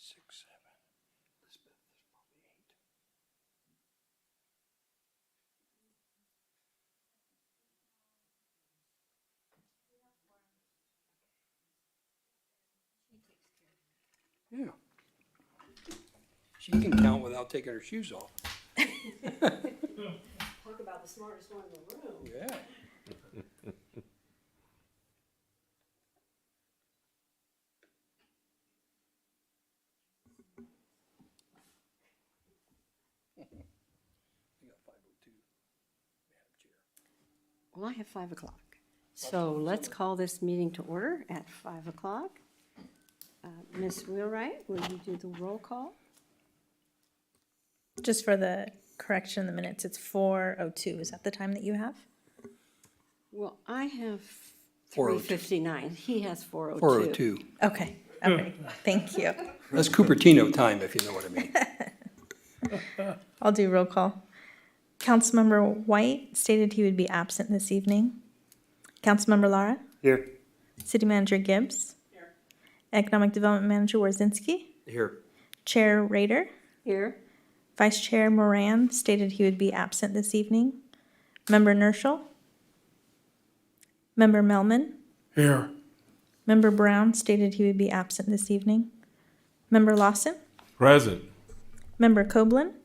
6, 7. Elizabeth is probably 8. Yeah. She can count without taking her shoes off. Talk about the smartest one in the room. Yeah. I got 5:02, Madam Chair. Well, I have 5 o'clock. So let's call this meeting to order at 5 o'clock. Ms. Wheelwright, will you do the roll call? Just for the correction in the minutes, it's 4:02. Is that the time that you have? Well, I have 4:02. 3:59. He has 4:02. 4:02. Okay, all right, thank you. That's Cupertino time, if you know what I mean. I'll do roll call. Councilmember White stated he would be absent this evening. Councilmember Lara? Here. City Manager Gibbs? Here. Economic Development Manager Warzinski? Here. Chair Rader? Here. Vice Chair Moran stated he would be absent this evening. Member Nerschel? Member Melman? Here. Member Brown stated he would be absent this evening. Member Lawson? Present. Member Coblin?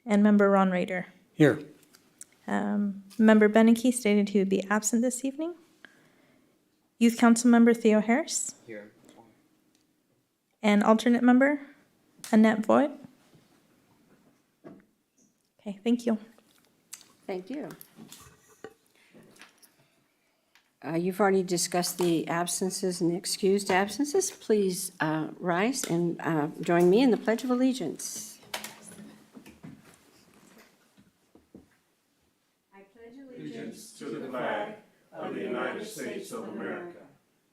And Member Ron Rader. Here. Member Beneke stated he would be absent this evening. Youth Council Member Theo Harris. Here. And alternate member Annette Voigt. Okay, thank you. Thank you. You've already discussed the absences and excused absences. Please rise and join me in the Pledge of Allegiance. Allegiance to the flag of the United States of America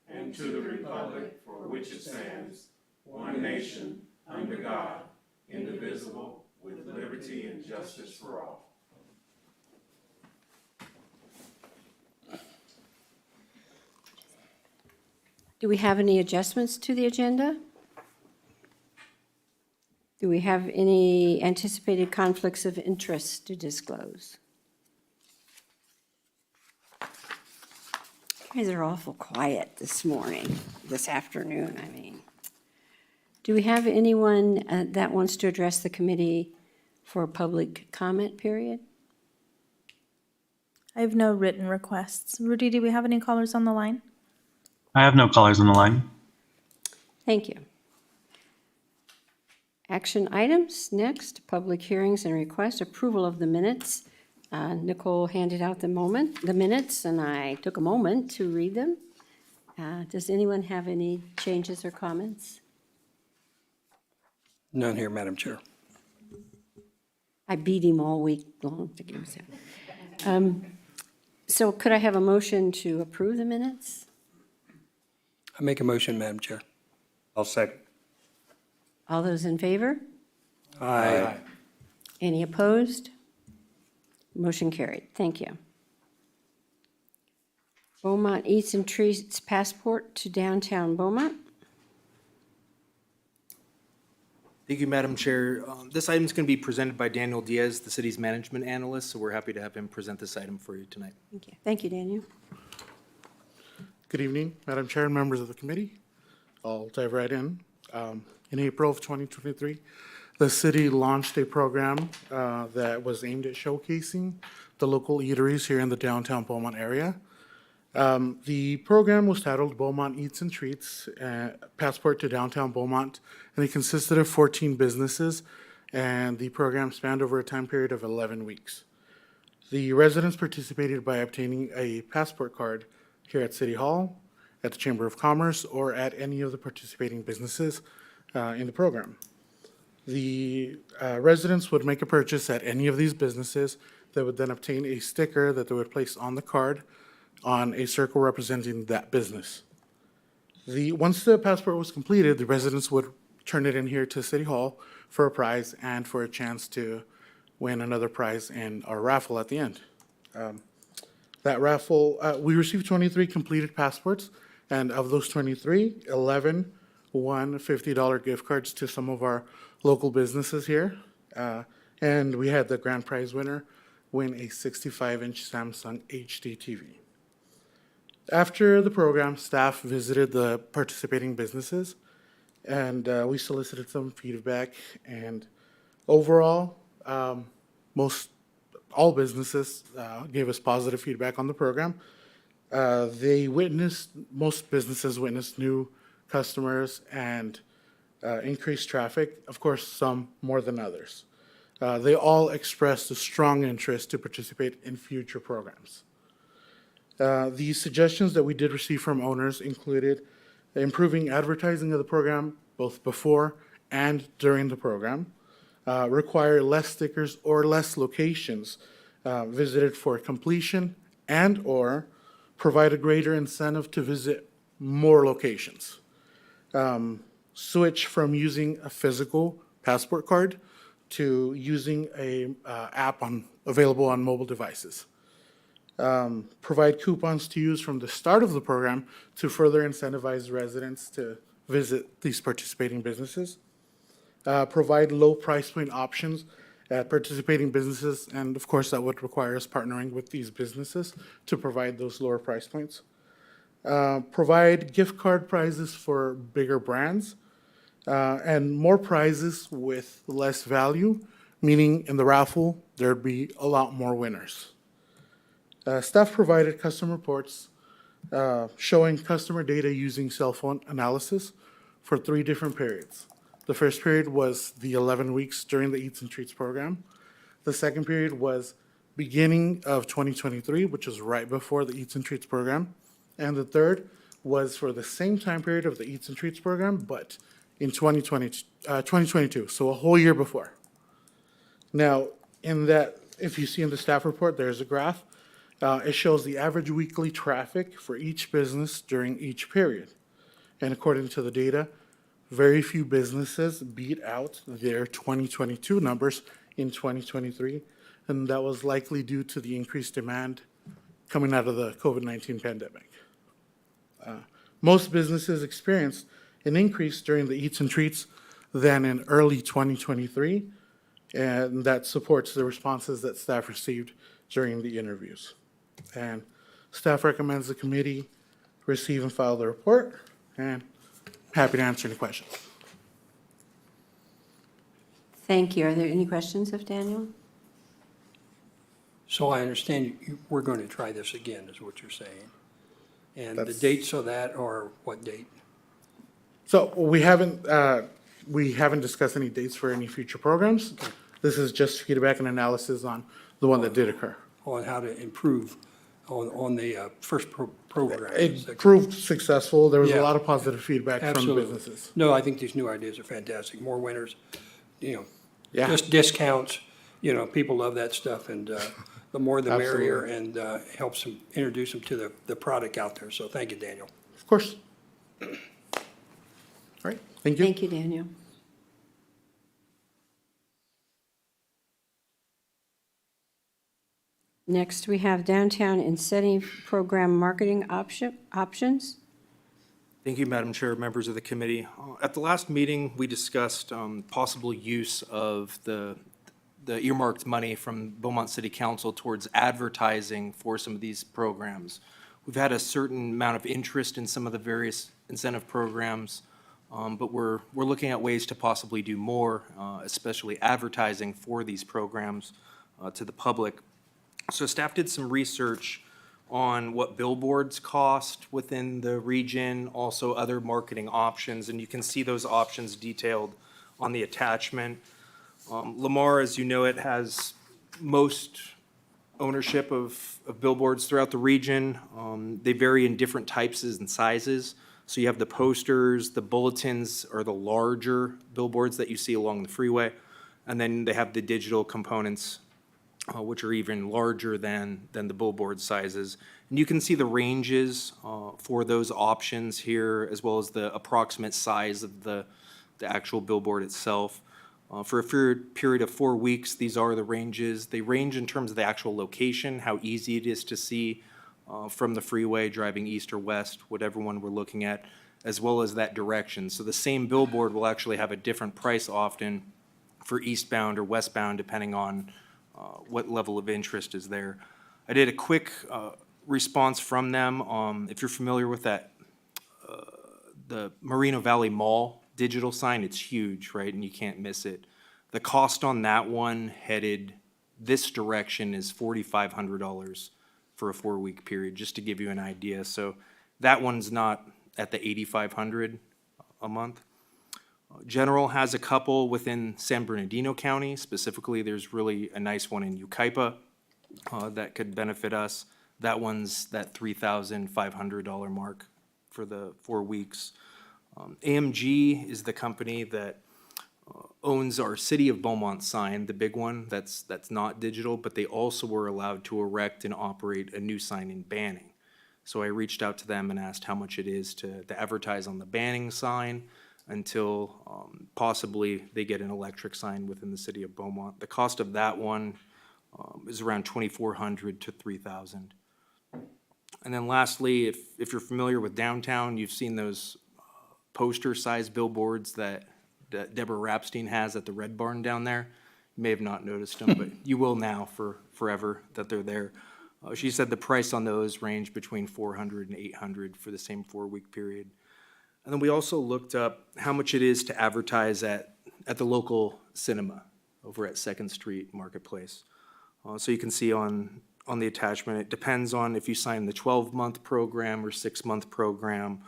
and to the republic for which it stands, one nation, under God, indivisible, with liberty and justice for all. Do we have any adjustments to the agenda? Do we have any anticipated conflicts of interest to disclose? You guys are awful quiet this afternoon, I mean. Do we have anyone that wants to address the committee for a public comment period? I have no written requests. Rudy, do we have any callers on the line? I have no callers on the line. Thank you. Action items, next, public hearings and requests, approval of the minutes. Nicole handed out the minutes, and I took a moment to read them. Does anyone have any changes or comments? None here, Madam Chair. I beat him all week long to give him some. So could I have a motion to approve the minutes? I make a motion, Madam Chair. I'll second. All those in favor? Aye. Any opposed? Motion carried. Thank you. Beaumont Eats and Treats Passport to Downtown Beaumont. Thank you, Madam Chair. This item is going to be presented by Daniel Diaz, the city's management analyst, so we're happy to have him present this item for you tonight. Thank you. Thank you, Daniel. Good evening, Madam Chair and members of the committee. I'll dive right in. In April of 2023, the city launched a program that was aimed at showcasing the local eateries here in the downtown Beaumont area. The program was titled Beaumont Eats and Treats, Passport to Downtown Beaumont, and it consisted of 14 businesses, and the program spanned over a time period of 11 weeks. The residents participated by obtaining a passport card here at City Hall, at the Chamber of Commerce, or at any of the participating businesses in the program. The residents would make a purchase at any of these businesses. They would then obtain a sticker that they would place on the card on a circle representing that business. Once the passport was completed, the residents would turn it in here to City Hall for a prize and for a chance to win another prize in our raffle at the end. That raffle, we received 23 completed passports, and of those 23, 11 won $50 gift cards to some of our local businesses here. And we had the grand prize winner win a 65-inch Samsung HD TV. After the program, staff visited the participating businesses, and we solicited some feedback. And overall, all businesses gave us positive feedback on the program. Most businesses witnessed new customers and increased traffic, of course, some more than others. They all expressed a strong interest to participate in future programs. The suggestions that we did receive from owners included improving advertising of the program both before and during the program, require less stickers or less locations visited for completion, and/or provide a greater incentive to visit more locations. Switch from using a physical passport card to using a app available on mobile devices. Provide coupons to use from the start of the program to further incentivize residents to visit these participating businesses. Provide low price point options at participating businesses, and of course, that would require us partnering with these businesses to provide those lower price points. Provide gift card prizes for bigger brands, and more prizes with less value, meaning in the raffle, there'd be a lot more winners. Staff provided customer reports showing customer data using cell phone analysis for 3 different periods. The first period was the 11 weeks during the Eats and Treats program. The second period was beginning of 2023, which was right before the Eats and Treats program. And the third was for the same time period of the Eats and Treats program, but in 2022, so a whole year before. Now, in that, if you see in the staff report, there's a graph. It shows the average weekly traffic for each business during each period. And according to the data, very few businesses beat out their 2022 numbers in 2023, and that was likely due to the increased demand coming out of the COVID-19 pandemic. Most businesses experienced an increase during the Eats and Treats than in early 2023, and that supports the responses that staff received during the interviews. And staff recommends the committee receive and file the report, and happy to answer any questions. Thank you. Are there any questions of Daniel? So I understand we're going to try this again, is what you're saying. And the That's- dates of that are what date? So we haven't discussed any dates for any future programs. This is just feedback and analysis on the one that did occur. On how to improve on the first program? It proved successful. There was a Yeah. lot of positive feedback from the Absolutely. businesses. No, I think these new ideas are fantastic. More winners, Yeah. just discounts, people love that stuff, and the more the merrier, and helps them, introduce them to the product out there. So thank you, Daniel. Of course. All right, thank you. Thank you, Daniel. Next, we have Downtown Incentive Program Marketing Options. Thank you, Madam Chair, members of the committee. At the last meeting, we discussed possible use of the earmarked money from Beaumont City Council towards advertising for some of these programs. We've had a certain amount of interest in some of the various incentive programs, but we're looking at ways to possibly do more, especially advertising for these programs to the public. So staff did some research on what billboards cost within the region, also other marketing options, and you can see those options detailed on the attachment. Lamar, as you know, it has most ownership of billboards throughout the region. They vary in different types and sizes. So you have the posters, the bulletins are the larger billboards that you see along the freeway, and then they have the digital components, which are even larger than the billboard sizes. And you can see the ranges for those options here, as well as the approximate size of the actual billboard itself. For a period of 4 weeks, these are the ranges. They range in terms of the actual location, how easy it is to see from the freeway driving east or west, whatever one we're looking at. as well as that direction. So the same billboard will actually have a different price often for eastbound or westbound, depending on what level of interest is there. I did a quick response from them. If you're familiar with that, the Moreno Valley Mall digital sign, it's huge, right? And you can't miss it. The cost on that one headed this direction is $4,500 for a 4-week period, just to give you an idea. So that one's not at the $8,500 a month. General has a couple within San Bernardino County. Specifically, there's really a nice one in Yucaipa that could benefit us. That one's that $3,500 mark for the 4 weeks. AMG is the company that owns our City of Beaumont sign, the big one that's not digital, but they also were allowed to erect and operate a new sign in Banning. So I reached out to them and asked how much it is to advertise on the Banning sign until possibly they get an electric sign within the City of Beaumont. The cost of that one is around $2,400 to $3,000. And then lastly, if you're familiar with downtown, you've seen those poster-sized billboards that Deborah Rapstein has at the Red Barn down there. You may have not noticed them, but you will now for forever that they're there. She said the price on those range between $400 and $800 for the same 4-week period. And then we also looked up how much it is to advertise at the local cinema over at 2nd Street Marketplace. So you can see on the attachment, it depends on if you sign the 12-month program or 6-month program,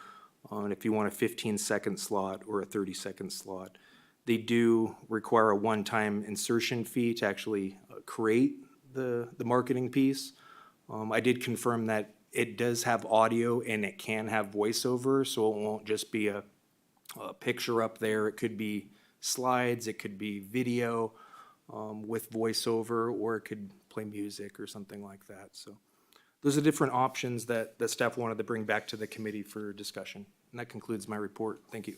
and if you want a 15-second slot or a 30-second slot. They do require a one-time insertion fee to actually create the marketing piece. I did confirm that it does have audio and it can have voiceover, so it won't just be a picture up there. It could be slides, it could be video with voiceover, or it could play music or something like that. So those are different options that staff wanted to bring back to the committee for discussion. And that concludes my report. Thank you.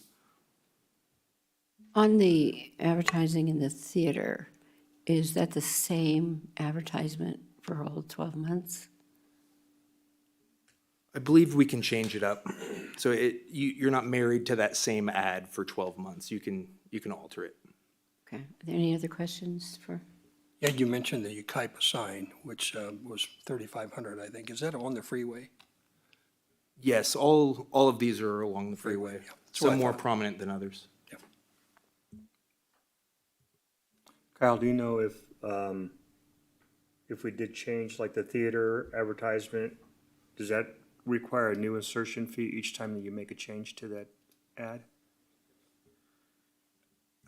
On the advertising in the theater, is that the same advertisement for all 12 months? I believe we can change it up. So you're not married to that same ad for 12 months. You can alter it. Okay, are there any other questions for? Yeah, you mentioned the Yucaipa sign, which was $3,500, I think. Is that on the freeway? Yes, all of these are along the freeway. Yeah, that's what I Some more thought. prominent than others. Yeah. Kyle, do you know if we did change like the theater advertisement, does that require a new insertion fee each time that you make a change to that ad?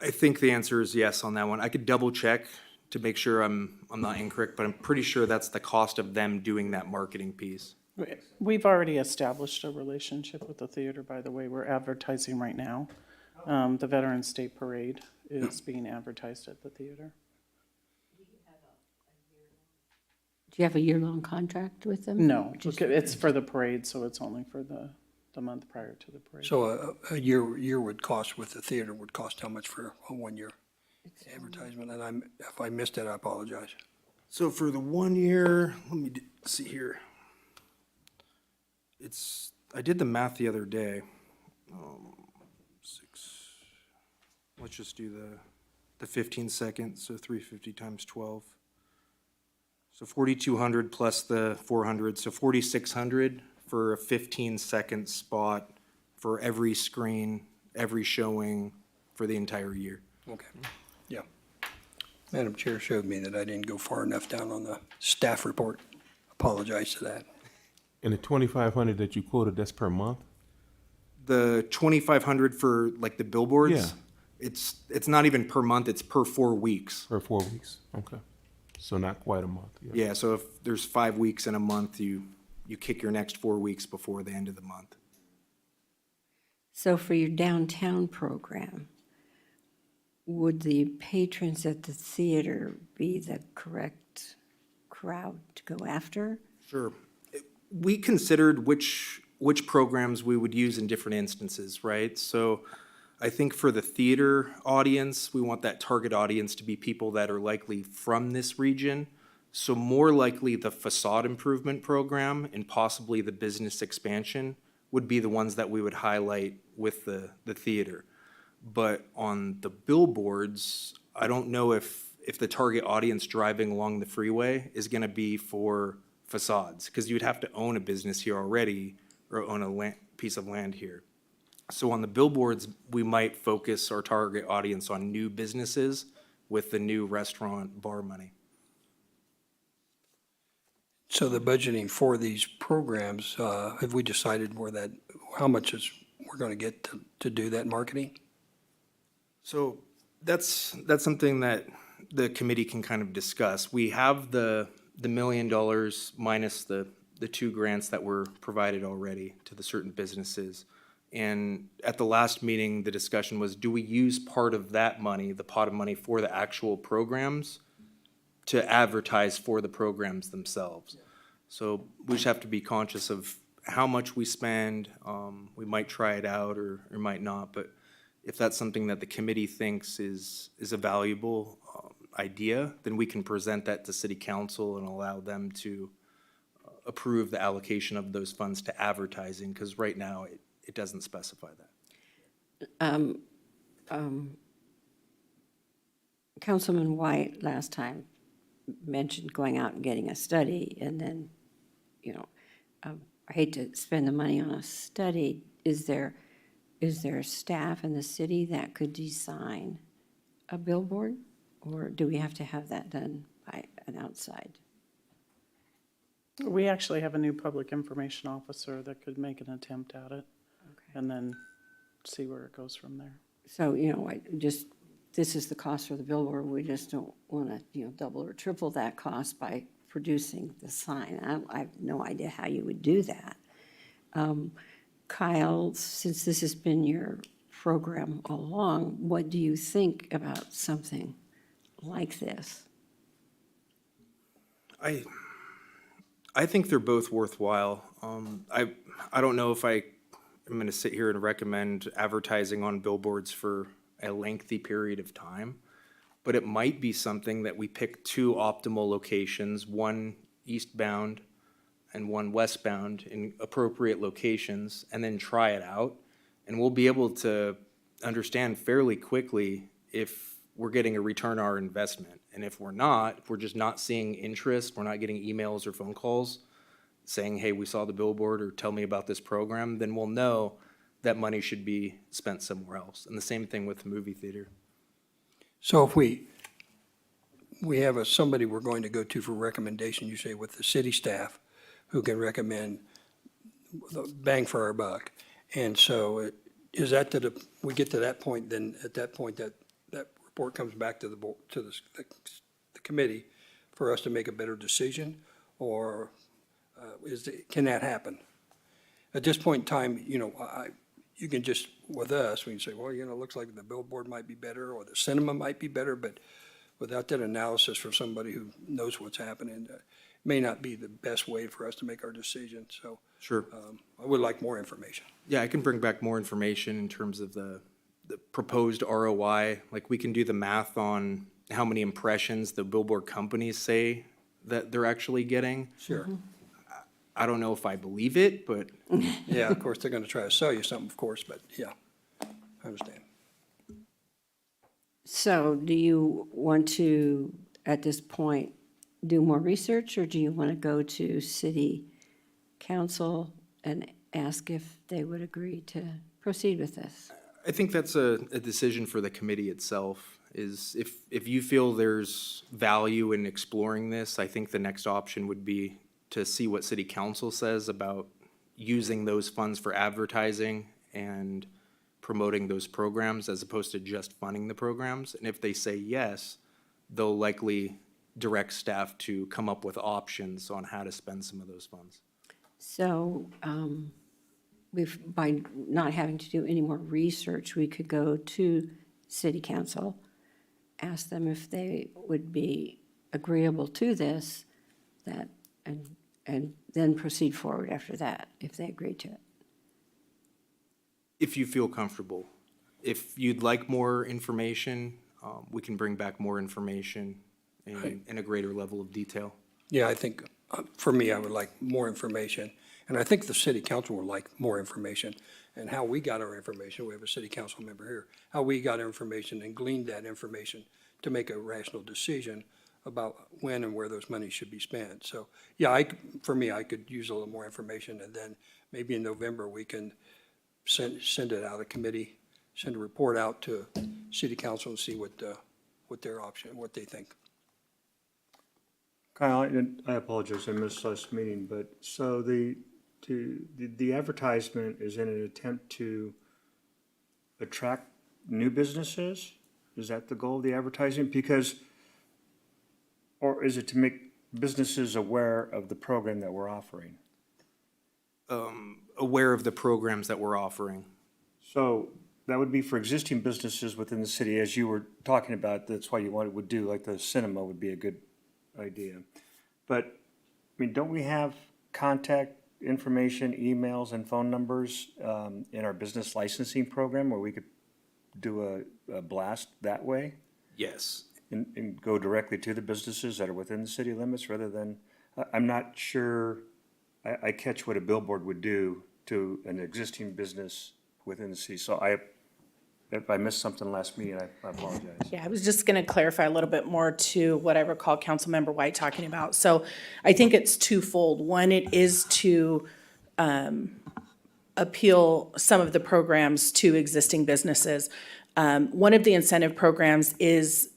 I think the answer is yes on that one. I could double check to make sure I'm not incorrect, but I'm pretty sure that's the cost of them doing that marketing piece. We've already established a relationship with the theater, by the way. We're advertising right now. The Veterans Day Parade is being advertised at the theater. Do you have a year-long contract with them? No, it's for the parade, so it's only for the month prior to the parade. So a year would cost with the theater would cost how much for a 1-year advertisement? And if I missed it, I apologize. So for the 1 year, let me see here. I did the math the other day. 6, let's just do the 15 seconds, so 350 times 12. So 4,200 plus the 400, so 4,600 for a 15-second spot for every screen, every showing for the entire year. Okay, yeah. Madam Chair showed me that I didn't go far enough down on the staff report. Apologize to that. And the 2,500 that you quoted, that's per month? The 2,500 for like the billboards? Yeah. It's not even per month, it's per 4 weeks. Per 4 weeks, okay. So not quite a month, yeah. Yeah, so if there's 5 weeks in a month, you kick your next 4 weeks before the end of the month. So for your downtown program, would the patrons at the theater be the correct crowd to go after? Sure. We considered which programs we would use in different instances, right? So I think for the theater audience, we want that target audience to be people that are likely from this region. So more likely the facade improvement program and possibly the business expansion would be the ones that we would highlight with the theater. But on the billboards, I don't know if the target audience driving along the freeway is gonna be for facades, because you'd have to own a business here already or own a piece of land here. So on the billboards, we might focus our target audience on new businesses with the new restaurant bar money. So the budgeting for these programs, have we decided how much we're going to get to do that marketing? So that's something that the committee can kind of discuss. We have the $1 million minus the two grants that were provided already to the certain businesses. And at the last meeting, the discussion was, do we use part of that money, the pot of money, for the actual programs to advertise for the programs themselves? So we just have to be conscious of how much we spend. We might try it out or might not, but if that's something that the committee thinks is a valuable idea, then we can present that to city council and allow them to approve the allocation of those funds to advertising, because right now it doesn't specify that. Councilman White last time mentioned going out and getting a study, and then, I hate to spend the money on a study. Is there staff in the city that could design a billboard? Or do we have to have that done by an outside? We actually have a new public information officer that could make an attempt at it and then see where it goes from there. So, this is the cost for the billboard. We just don't want to, double or triple that cost by producing the sign. I have no idea how you would do that. Kyle, since this has been your program all along, what do you think about something like this? I think they're both worthwhile. I don't know if I'm going to sit here and recommend advertising on billboards for a lengthy period of time, but it might be something that we pick two optimal locations, one eastbound and one westbound in appropriate locations, and then try it out. And we'll be able to understand fairly quickly if we're getting a return on our investment. And if we're just not seeing interest, we're not getting emails or phone calls saying, hey, we saw the billboard or tell me about this program, then we'll know that money should be spent somewhere else. And the same thing with the movie theater. So if we have somebody we're going to go to for recommendation, you say with the city staff, who can recommend the bang for our buck. And so is that we get to that point, then at that point that report comes back to the committee for us to make a better decision? Or can that happen? At this point in time, you can just, with us, we can say, well, it looks like the billboard might be better or the cinema might be better, but without that analysis from somebody who knows what's happening, may not be the best way for us to make our decision. So Sure. I would like more information. Yeah, I can bring back more information in terms of the proposed ROI. Like, we can do the math on how many impressions the billboard companies say that they're actually getting. Sure. I don't know if I believe it, but Yeah, of course, they're going to try to sell you something, of course, but yeah, I understand. So do you want to, at this point, do more research, or do you want to go to city council and ask if they would agree to proceed with this? I think that's a decision for the committee itself. Is if you feel there's value in exploring this, I think the next option would be to see what city council says about using those funds for advertising and promoting those programs as opposed to just funding the programs. And if they say yes, they'll likely direct staff to come up with options on how to spend some of those funds. So by not having to do any more research, we could go to city council, ask them if they would be agreeable to this, and then proceed forward after that, if they agree to it. If you feel comfortable. If you'd like more information, we can bring back more information in a greater level of detail. Yeah, I think for me, I would like more information. And I think the city council would like more information. And how we got our information, we have a city council member here, how we got our information and gleaned that information to make a rational decision about when and where those monies should be spent. So, yeah, for me, I could use a little more information, and then maybe in November, we can send it out of committee, send a report out to city council and see what their option, what they think. Kyle, I apologize, I missed last meeting, but so the advertisement is in an attempt to attract new businesses? Is that the goal of the advertising? Because, or is it to make businesses aware of the program that we're offering? Aware of the programs that we're offering. So that would be for existing businesses within the city, as you were talking about, that's why you would do, like the cinema would be a good idea. But, I mean, don't we have contact information, emails and phone numbers in our business licensing program where we could do a blast that way? Yes. And go directly to the businesses that are within the city limits rather than, I'm not sure, I catch what a billboard would do to an existing business within the city. So if I missed something last meeting, I apologize. Yeah, I was just going to clarify a little bit more to what I recall Councilmember White talking about. So I think it's twofold. One, it is to appeal some of the programs to existing businesses. One of the incentive programs is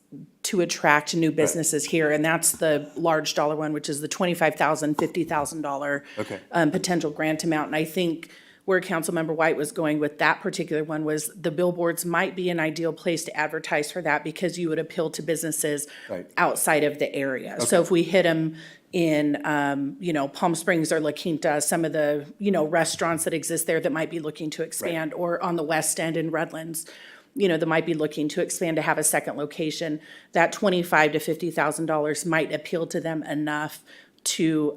to attract new businesses here, and that's the large dollar one, which is the $25,000, $50,000 Okay. Potential grant amount. And I think where Councilmember White was going with that particular one was the billboards might be an ideal place to advertise for that because you would appeal to businesses Right. outside of the area. So if we hit them in, Palm Springs or La Quinta, some of the, restaurants that exist there that might be looking to expand, or on the West End in Redlands, that might be looking to expand to have a second location, that $25,000 to $50,000 might appeal to them enough to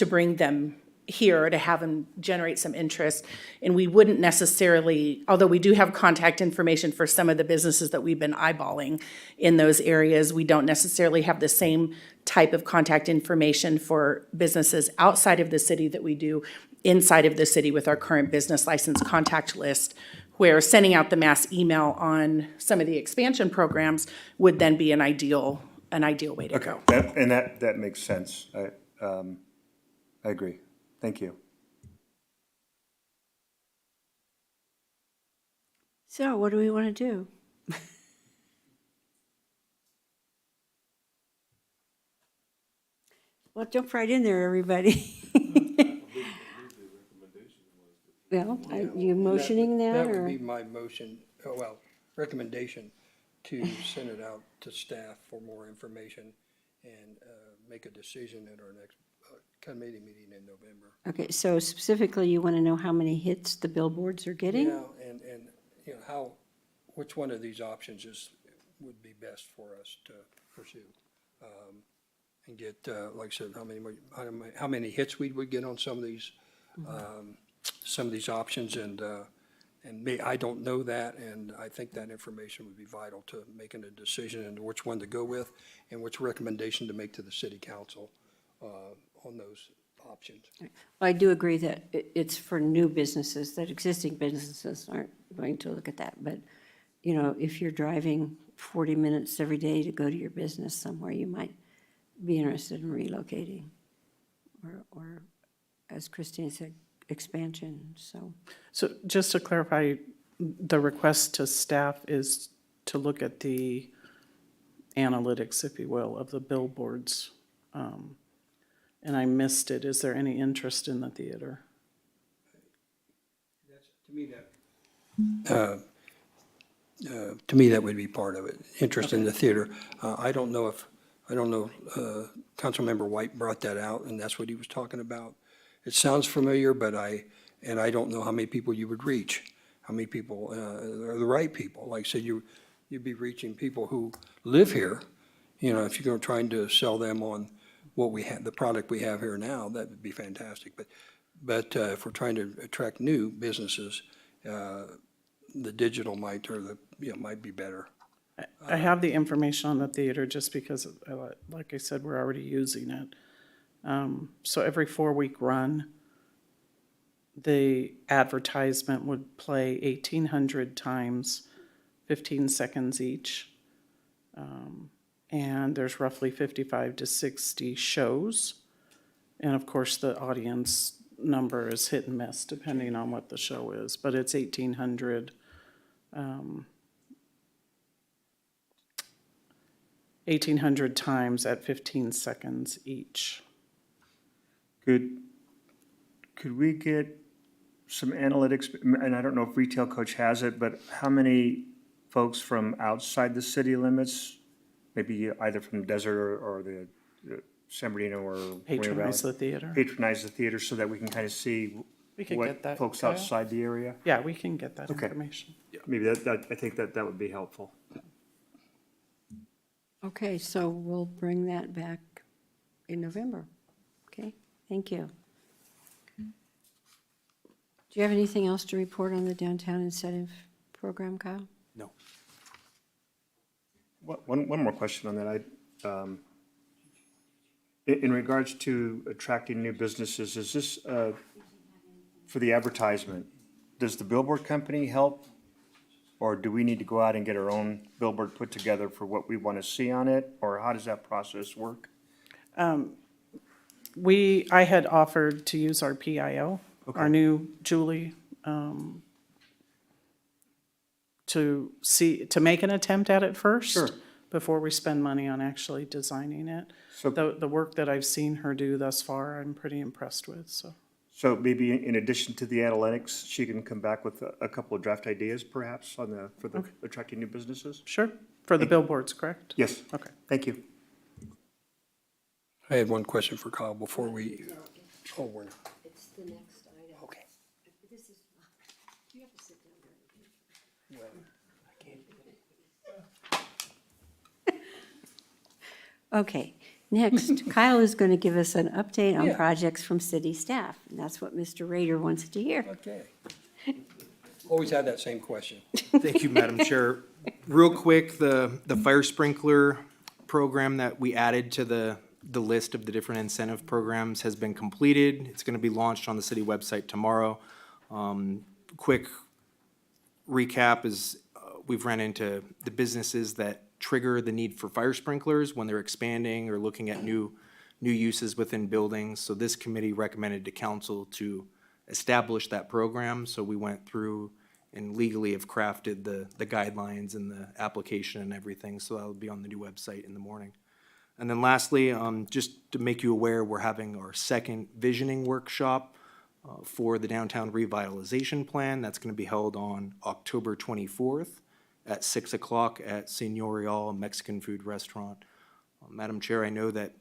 bring them here, to have them generate some interest. And we wouldn't necessarily, although we do have contact information for some of the businesses that we've been eyeballing in those areas, we don't necessarily have the same type of contact information for businesses outside of the city that we do inside of the city with our current business license contact list, where sending out the mass email on some of the expansion programs would then be an ideal way to go. That makes sense. I agree. Thank you. So what do we want to do? Well, jump right in there, everybody. Well, you motioning that, That would or? be my motion, recommendation to send it out to staff for more information and make a decision at our next committee meeting in November. Okay, so specifically, you want to know how many hits the billboards are getting? Yeah, and which one of these options would be best for us to pursue? And get, like I said, how many hits we would get on some of these options, and I don't know that, and I think that information would be vital to making a decision on which one to go with and which recommendation to make to the city council on those options. Well, I do agree that it's for new businesses, that existing businesses aren't going to look at that. But, if you're driving 40 minutes every day to go to your business somewhere, you might be interested in relocating or as Christine said, expansion, so. So just to clarify, the request to staff is to look at the analytics, if you will, of the billboards. And I missed it. Is there any interest in the theater? To me, that would be part of it, interest in the theater. I don't know, Councilmember White brought that out, and that's what he was talking about. It sounds familiar, but I don't know how many people you would reach, how many people are the right people. Like I said, you'd be reaching people who live here. If you're trying to sell them on what we have, the product we have here now, that would be fantastic. But if we're trying to attract new businesses, the digital might be better. I have the information on the theater just because, like I said, we're already using it. So every 4-week run, the advertisement would play 1,800 times, 15 seconds each. And there's roughly 55 to 60 shows. And of course, the audience number is hit and miss depending on what the show is, but it's 1,800. 1,800 times at 15 seconds each. Could we get some analytics, and I don't know if Retail Coach has it, but how many folks from outside the city limits, maybe either from the desert or the San Bernardino or Moreno Patronize Valley, the theater. patronize the theater so that we can kind of see We could get what that, folks Kyle. outside the area? Yeah, we can get that Okay. information. Maybe I think that would be helpful. Okay, so we'll bring that back in November. Okay, thank you. Do you have anything else to report on the downtown incentive program, Kyle? No. One more question on that. In regards to attracting new businesses, is this for the advertisement? Does the billboard company help? Or do we need to go out and get our own billboard put together for what we want to see on it? Or how does that process work? I had offered to use our PIO, our Okay. new Julie, to make an attempt at it first. Sure. Before we spend money on actually designing it. So- The work that I've seen her do thus far, I'm pretty impressed with, so. So maybe in addition to the analytics, she can come back with a couple of draft ideas perhaps for the attracting new businesses? Sure, for the billboards, correct? Yes. Okay. Thank you. I had one question for Kyle before we, oh, we're not. It's the next item. Okay. This is, you have to sit down there. Okay, next, Kyle is going to give us an update on Yeah. projects from city staff, and that's what Mr. Rader wants to hear. Okay. Always had that same question. Thank you, Madam Chair. Real quick, the fire sprinkler program that we added to the list of the different incentive programs has been completed. It's going to be launched on the city website tomorrow. Quick recap is we've ran into the businesses that trigger the need for fire sprinklers when they're expanding or looking at new uses within buildings. So this committee recommended to council to establish that program. So we went through and legally have crafted the guidelines and the application and everything. So that'll be on the new website in the morning. And then lastly, just to make you aware, we're having our second visioning workshop for the downtown revitalization plan. That's going to be held on October 24th at 6 o'clock at Señorial Mexican Food Restaurant. Madam Chair, I know that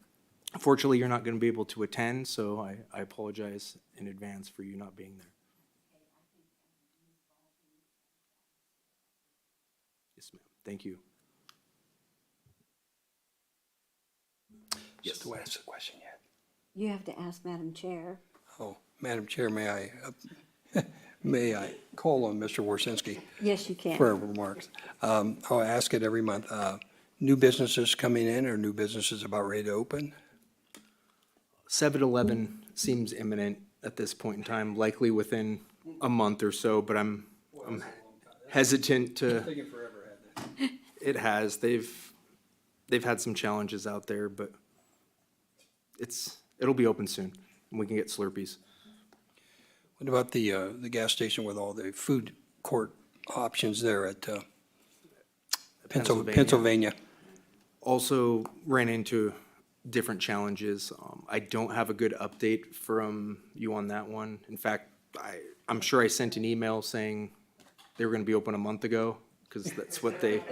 unfortunately you're not going to be able to attend, so I apologize in advance for you not being there. Yes, ma'am. Thank you. Yes. Do I ask the question yet? You have to ask Madam Chair. Oh, Madam Chair, may I call on Mr. Warsinski Yes, you can. for remarks? I'll ask it every month. New businesses coming in or new businesses about ready to open? 7-Eleven seems imminent at this point in time, likely within a month or so, but I'm hesitant to. Taking forever, hasn't it? It has. They've had some challenges out there, but it'll be open soon, and we can get Slurpees. What about the gas station with all the food court options there at Pennsylvania? Also ran into different challenges. I don't have a good update from you on that one. In fact, I'm sure I sent an email saying they were going to be open a month ago, because that's what they.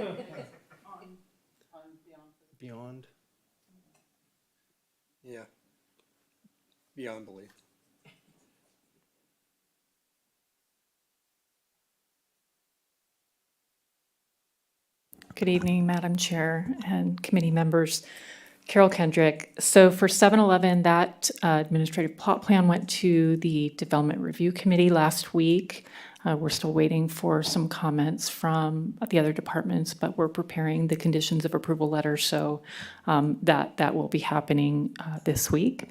Beyond? Yeah. Beyond belief. Good evening, Madam Chair and committee members. Carol Kendrick. So for 7-Eleven, that administrative plot plan went to the Development Review Committee last week. We're still waiting for some comments from the other departments, but we're preparing the conditions of approval letter, so that will be happening this week.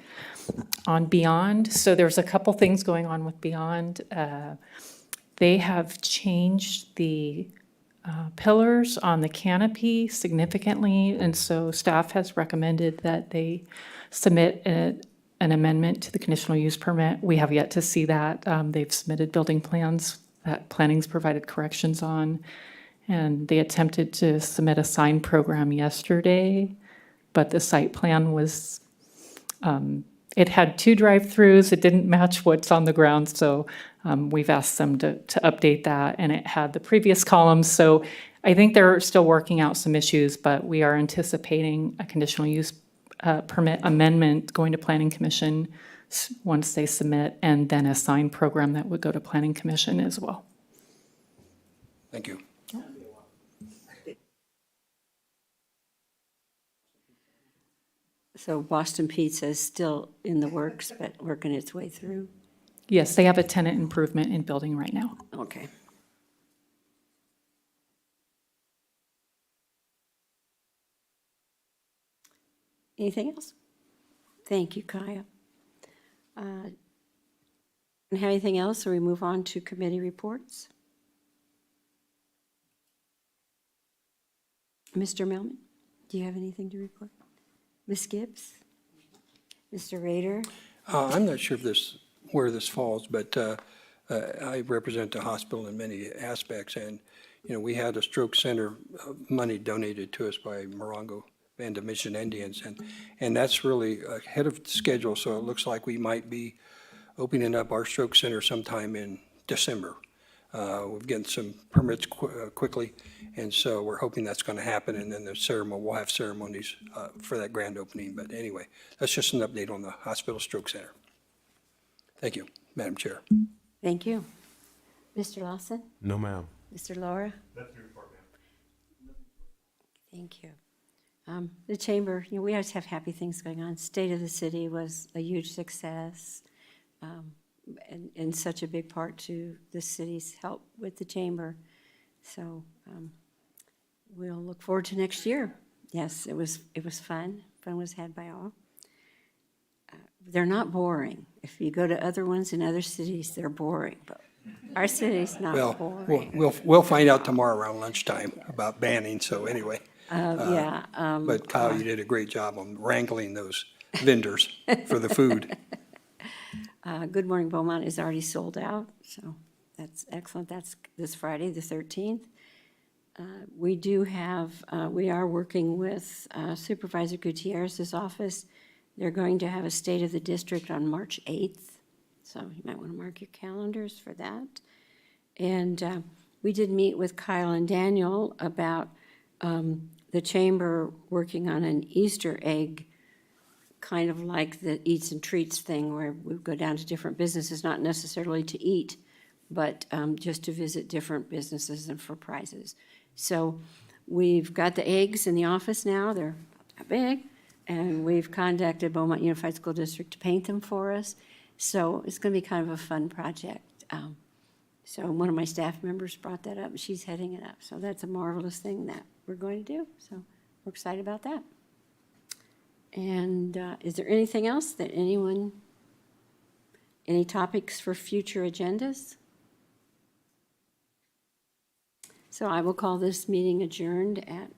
On Beyond, so there's a couple things going on with Beyond. They have changed the pillars on the canopy significantly, and so staff has recommended that they submit an amendment to the conditional use permit. We have yet to see that. They've submitted building plans that planning's provided corrections on, and they attempted to submit a sign program yesterday, but the site plan was, it had 2 drive-throughs. It didn't match what's on the ground, so we've asked them to update that, and it had the previous columns. So I think they're still working out some issues, but we are anticipating a conditional use permit amendment going to Planning Commission once they submit, and then a sign program that would go to Planning Commission as well. Thank you. So Boston Pizza is still in the works, but working its way through? Yes, they have a tenant improvement in building right now. Okay. Anything else? Thank you, Kaya. And have anything else, or we move on to committee reports? Mr. Millman, do you have anything to report? Ms. Gibbs? Mr. Rader? I'm not sure if where this falls, but I represent the hospital in many aspects, and, we had a stroke center money donated to us by Morongo Band of Mission Indians, and that's really ahead of schedule, so it looks like we might be opening up our stroke center sometime in December. We're getting some permits quickly, and so we're hoping that's going to happen, and then we'll have ceremonies for that grand opening. But anyway, that's just an update on the hospital stroke center. Thank you, Madam Chair. Thank you. Mr. Lawson? No, ma'am. Mr. Laura? That's your report, ma'am. Thank you. The chamber, we always have happy things going on. State of the City was a huge success, and such a big part to the city's help with the chamber. So we'll look forward to next year. Yes, it was fun. Fun was had by all. They're not boring. If you go to other ones in other cities, they're boring, but our city's not Well, boring. we'll find out tomorrow around lunchtime about banning, so anyway. Yeah. But Kyle, you did a great job on wrangling those vendors for the food. Good Morning Beaumont is already sold out, so that's excellent. That's this Friday, the 13th. We are working with Supervisor Gutierrez's office. They're going to have a State of the District on March 8th, so you might want to mark your calendars for that. And we did meet with Kyle and Daniel about the chamber working on an Easter egg, kind of like the Eats and Treats thing, where we go down to different businesses, not necessarily to eat, but just to visit different businesses and for prizes. So we've got the eggs in the office now. They're about that big. And we've contacted Beaumont Unified School District to paint them for us. So it's going to be kind of a fun project. So one of my staff members brought that up, and she's heading it up. So that's a marvelous thing that we're going to do. So we're excited about that. And is there anything else that any topics for future agendas? So I will call this meeting adjourned at,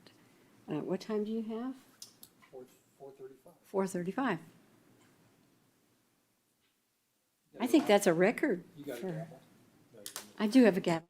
what time do you have? 4:35. I think that's a record. I do have a gavel.